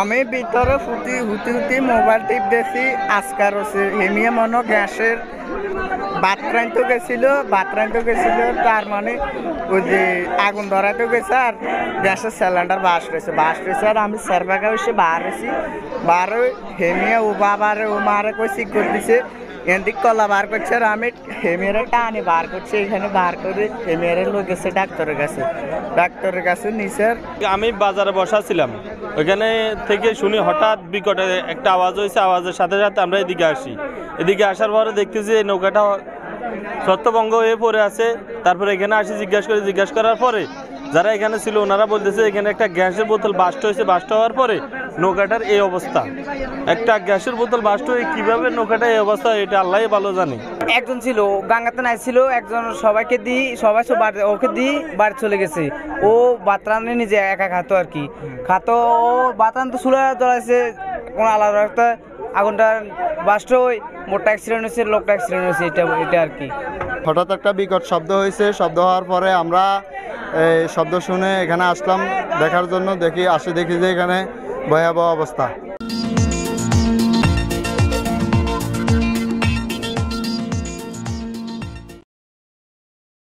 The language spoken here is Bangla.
আমি ভিতরে হুতি মোবাইল টিপ দেখি আজকার হচ্ছে হেমিয়া মনে গ্যাসের বাতরাইতে গেছিল তার মানে ওই যে আগুন ধরাতে গেছে আর গ্যাসের সিলিন্ডার বাস রয়েছে আর আমি সার্ভাকা হয়েছে বার হেমিয়া ও বাবারে ও মারে কই ঠিক করে দিছে এদিক কলা বার করছে আর আমি হেমিয়ারে টানে বার করছি এখানে বার করে হেমিয়ারে লোক গেছে ডাক্তারের কাছে নিচের আমি বাজারে বসাছিলাম ওইখানে থেকে শুনি হঠাৎ বিকট একটা আওয়াজ হয়েছে আওয়াজের সাথে সাথে আমরা এদিকে আসার পরে দেখতেছি এই নৌকাটা ছত্রভঙ্গ হয়ে পড়ে আছে। তারপরে এখানে আসি জিজ্ঞাসা করার পরে যারা এখানে ছিল ওনারা বলতেছে এখানে একটা গ্যাসের বোতল বাস্ট হওয়ার পরে নৌকাটার এই অবস্থা। একটা গ্যাসের বোতল বাস্ট হয়ে কিভাবে নৌকাটা এই অবস্থা এটা আল্লাহ ভালো জানে। একজন ছিল গাঙ্গাতে নাই ছিল একজন সবাইকে ওকে দিই বাড়ি চলে গেছে। ও বাতরানে নিজে একা খাতো আর কি ও বাতরান তো চুলা জ্বলাইছে কোনো আলাদা একটা আগুনটা বাস্ট হয়ে মোটটা অ্যাক্সিডেন্ট হয়েছে লোকটা অ্যাক্সিডেন্ট হয়েছে এটা আর কি। হঠাৎ একটা বিকট শব্দ হয়েছে, শব্দ হওয়ার পরে আমরা শব্দ শুনে এখানে আসলাম দেখার জন্য। দেখি যে এখানে ভয়াবহ অবস্থা।